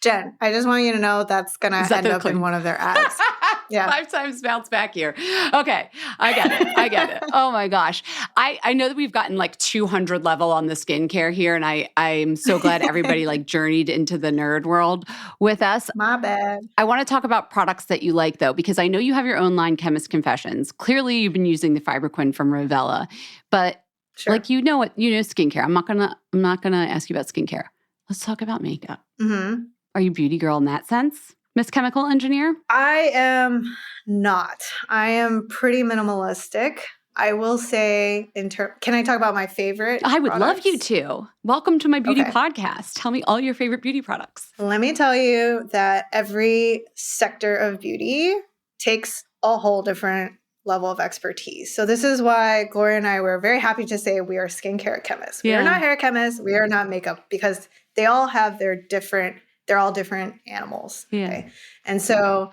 [SPEAKER 2] Jen, I just want you to know that's going to end up in one of their ads. Yeah.
[SPEAKER 1] 5 times bounce back here. Okay. I get it. Oh my gosh. I know that we've gotten like 200 level on the skincare here. And I'm so glad everybody like journeyed into the nerd world with us.
[SPEAKER 2] My bad.
[SPEAKER 1] I want to talk about products that you like though, because I know you have your own line, Chemist Confessions. Clearly you've been using the Fibroquin from Revella, but like, you know skincare. I'm not going to ask you about skincare. Let's talk about makeup.
[SPEAKER 2] Mm-hmm.
[SPEAKER 1] Are you a beauty girl in that sense, Miss Chemical Engineer?
[SPEAKER 2] I am not. I am pretty minimalistic. I will say, can I talk about my favorite
[SPEAKER 1] I would
[SPEAKER 2] products?
[SPEAKER 1] love you to. Welcome to my beauty podcast. Tell me all your favorite beauty products.
[SPEAKER 2] Let me tell you that every sector of beauty takes a whole different level of expertise. So this is why Gloria and I were very happy to say we are skincare chemists. We are not hair chemists. We are not makeup, because they all have they're all different animals.
[SPEAKER 1] Yeah.
[SPEAKER 2] Okay? And so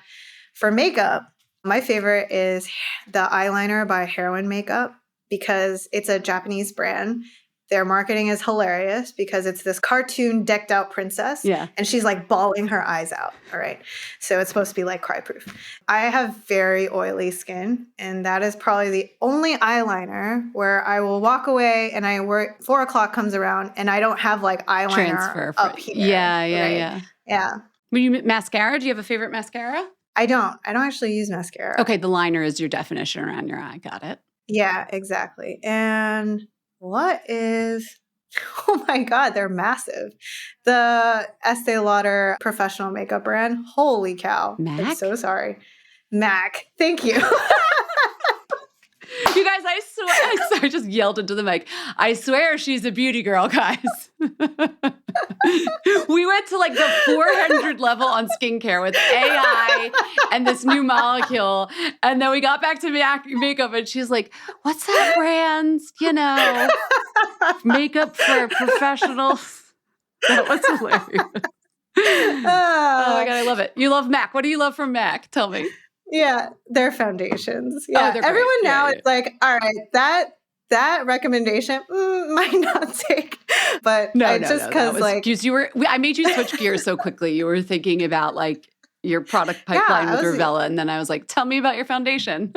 [SPEAKER 2] for makeup, my favorite is the eyeliner by Heroin Makeup, because it's a Japanese brand. Their marketing is hilarious because it's this cartoon decked out princess.
[SPEAKER 1] Yeah.
[SPEAKER 2] And she's like bawling her eyes out. All right. So it's supposed to be like cry proof. I have very oily skin, and that is probably the only eyeliner where I will walk away and 4 o'clock comes around and I don't have like eyeliner
[SPEAKER 1] transfer
[SPEAKER 2] up here.
[SPEAKER 1] Yeah. When you mascara, do you have a favorite mascara?
[SPEAKER 2] I don't actually use mascara.
[SPEAKER 1] Okay. The liner is your definition around your eye. Got it.
[SPEAKER 2] Yeah, exactly. And what is, oh my God, they're massive. The Estee Lauder professional makeup brand. Holy cow.
[SPEAKER 1] MAC?
[SPEAKER 2] I'm so sorry. MAC. Thank you.
[SPEAKER 1] You guys, I swear, I just yelled into the mic. I swear she's a beauty girl, guys. We went to like the 400 level on skincare with AI and this new molecule. And then we got back to makeup and she's like, what's that brand? Makeup for professionals. That was hilarious. Oh my God, I love it. You love MAC. What do you love from MAC? Tell me.
[SPEAKER 2] Yeah, their foundations. Yeah, everyone now it's like, all right, that recommendation might not take, but because like
[SPEAKER 1] I made you switch gears so quickly. You were thinking about like your product pipeline with Revella, and then I was like, tell me about your foundation.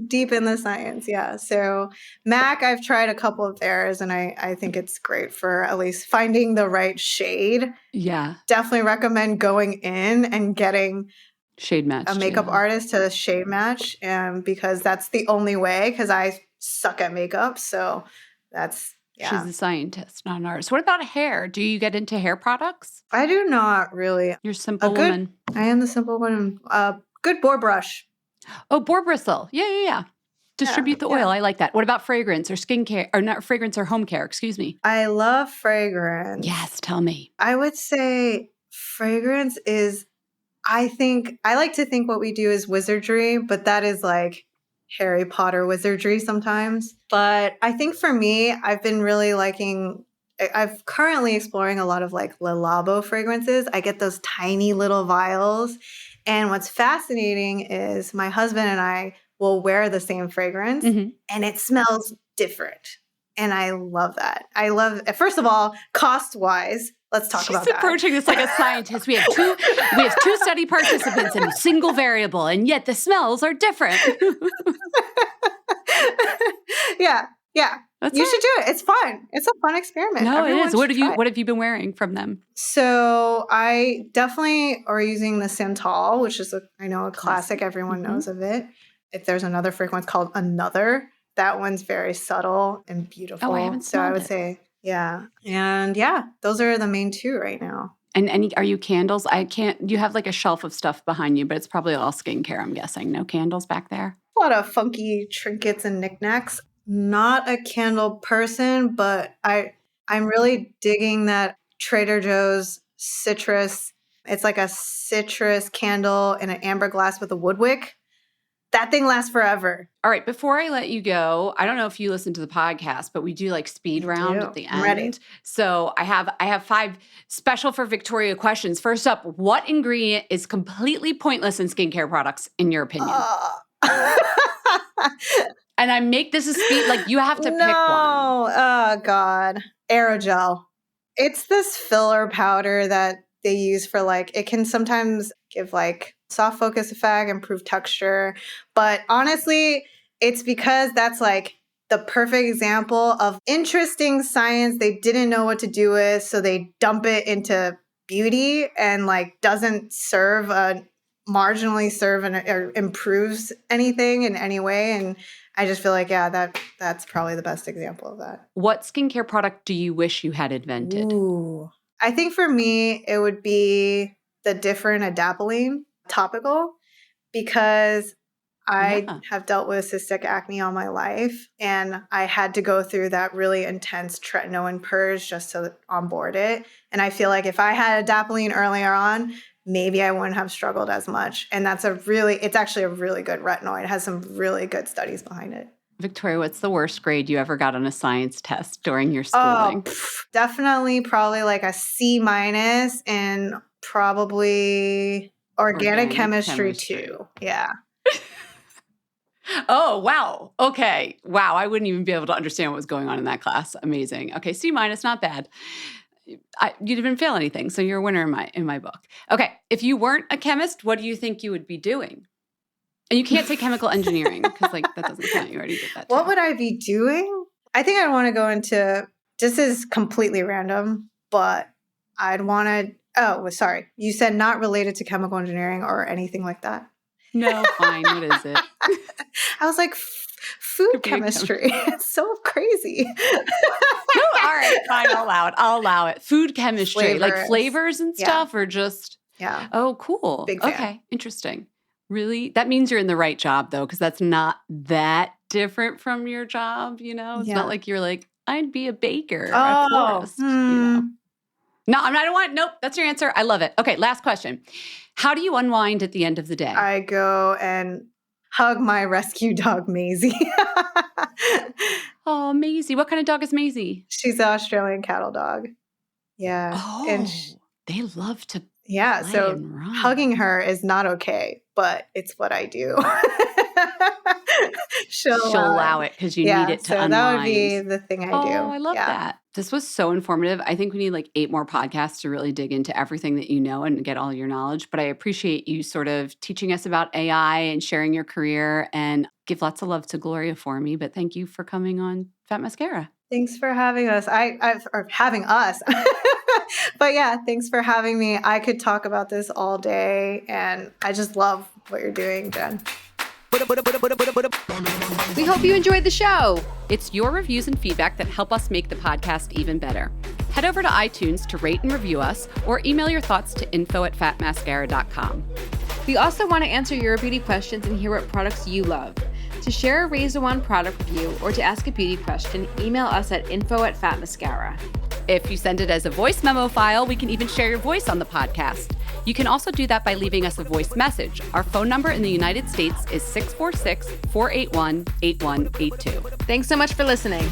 [SPEAKER 2] Deep in the science, yeah. So MAC, I've tried a couple of theirs, and I think it's great for at least finding the right shade.
[SPEAKER 1] Yeah,
[SPEAKER 2] definitely recommend going in and getting
[SPEAKER 1] shade match
[SPEAKER 2] a makeup artist to shade match, because that's the only way, because I suck at makeup. So that's
[SPEAKER 1] she's a scientist, not an artist. What about hair? Do you get into hair products?
[SPEAKER 2] I do not really.
[SPEAKER 1] You're a simple woman.
[SPEAKER 2] I am the simple woman. Good boar brush.
[SPEAKER 1] Oh, boar bristle. Yeah. Distribute the oil. I like that. What about fragrance or skincare, or not fragrance or home care? Excuse me.
[SPEAKER 2] I love fragrance.
[SPEAKER 1] Yes, tell me.
[SPEAKER 2] I would say fragrance is, I like to think what we do is wizardry, but that is like Harry Potter wizardry sometimes. But I think for me, I've been really liking I'm currently exploring a lot of like Le Labo fragrances. I get those tiny little vials. And what's fascinating is my husband and I will wear the same fragrance and it smells different. And I love that. I love, first of all, cost-wise, let's talk about that.
[SPEAKER 1] She's approaching this like a scientist. We have two study participants and a single variable, and yet the smells are different.
[SPEAKER 2] Yeah. You should do it. It's fun. It's a fun experiment.
[SPEAKER 1] No,
[SPEAKER 2] Everyone
[SPEAKER 1] it is. What have you been wearing from them?
[SPEAKER 2] So I definitely are using the Santal, which is a classic. Everyone knows of it. If there's another fragrance called Another, that one's very subtle and beautiful.
[SPEAKER 1] Oh, I haven't smelled
[SPEAKER 2] I would say, yeah. And yeah, those are the main two right now.
[SPEAKER 1] And are you candles? You have like a shelf of stuff behind you, but it's probably all skincare, I'm guessing. No candles back there?
[SPEAKER 2] A lot of funky trinkets and knickknacks. Not a candle person, but I'm really digging that Trader Joe's citrus. It's like a citrus candle in an amber glass with a wood wick. That thing lasts forever.
[SPEAKER 1] All right. Before I let you go, I don't know if you listen to the podcast, but we do like speed round at the end.
[SPEAKER 2] I'm ready.
[SPEAKER 1] So I have 5 special for Victoria questions. First up, what ingredient is completely pointless in skincare products, in your opinion? And I make this a speed, like you have to pick one.
[SPEAKER 2] Oh, God. Aerogel. It's this filler powder that they use for like, it can sometimes give like soft focus effect, improve texture. But honestly, it's because that's like the perfect example of interesting science they didn't know what to do with. So they dump it into beauty and like doesn't marginally serve or improves anything in any way. And I just feel like, that's probably the best example of that.
[SPEAKER 1] What skincare product do you wish you had invented?
[SPEAKER 2] Ooh. I think for me, it would be the different adapalene topical, because I have dealt with cystic acne all my life, and I had to go through that really intense tretinoin purge just to onboard it. And I feel like if I had adapalene earlier on, maybe I wouldn't have struggled as much. And it's actually a really good retinoid. It has some really good studies behind it.
[SPEAKER 1] Victoria, what's the worst grade you ever got on a science test during your schooling?
[SPEAKER 2] Probably like a C- and probably organic chemistry 2. Yeah.
[SPEAKER 1] Oh, wow. Okay. Wow. I wouldn't even be able to understand what was going on in that class. Amazing. Okay. C-, not bad. You didn't fail anything, so you're a winner in my book. Okay. If you weren't a chemist, what do you think you would be doing? And you can't say chemical engineering because that doesn't count. You already did that.
[SPEAKER 2] What would I be doing? I think I'd want to go into, this is completely random, but I'd want to, sorry. You said not related to chemical engineering or anything like that.
[SPEAKER 1] No, fine. What is it?
[SPEAKER 2] I was like, food chemistry. It's so crazy.
[SPEAKER 1] No, all right, fine. I'll allow it. Food chemistry, like flavors and stuff, or just.
[SPEAKER 2] Yeah.
[SPEAKER 1] Oh, cool.
[SPEAKER 2] Big fan.
[SPEAKER 1] Okay, interesting. Really? That means you're in the right job, though, because that's not that different from your job, It's not like you're like, I'd be a baker or a florist, No, nope, that's your answer. I love it. Okay, last question. How do you unwind at the end of the day?
[SPEAKER 2] I go and hug my rescue dog, Maisie.
[SPEAKER 1] Oh, Maisie. What kind of dog is Maisie?
[SPEAKER 2] She's an Australian cattle dog. Yeah.
[SPEAKER 1] Oh, and they love to
[SPEAKER 2] Yeah,
[SPEAKER 1] play
[SPEAKER 2] so
[SPEAKER 1] and run.
[SPEAKER 2] Hugging her is not okay, but it's what I do. She'll
[SPEAKER 1] allow it because you need it to unwind.
[SPEAKER 2] That would be the thing I do.
[SPEAKER 1] Oh, I love that. This was so informative. I think we need like 8 more podcasts to really dig into everything that you know and get all your knowledge. But I appreciate you sort of teaching us about AI and sharing your career, and give lots of love to Gloria for me. But thank you for coming on Fat Mascara.
[SPEAKER 2] Thanks for having us. Or having us. But yeah, thanks for having me. I could talk about this all day, and I just love what you're doing, Jen.
[SPEAKER 1] We hope you enjoyed the show. It's your reviews and feedback that help us make the podcast even better. Head over to iTunes to rate and review us, or email your thoughts to info@fatmascara.com.
[SPEAKER 3] We also want to answer your beauty questions and hear what products you love. To share a Razor One product review or to ask a beauty question, email us at info@fatmascara.
[SPEAKER 1] If you send it as a voice memo file, we can even share your voice on the podcast. You can also do that by leaving us a voice message. Our phone number in the United States is 646-481-8182.
[SPEAKER 3] Thanks so much for listening.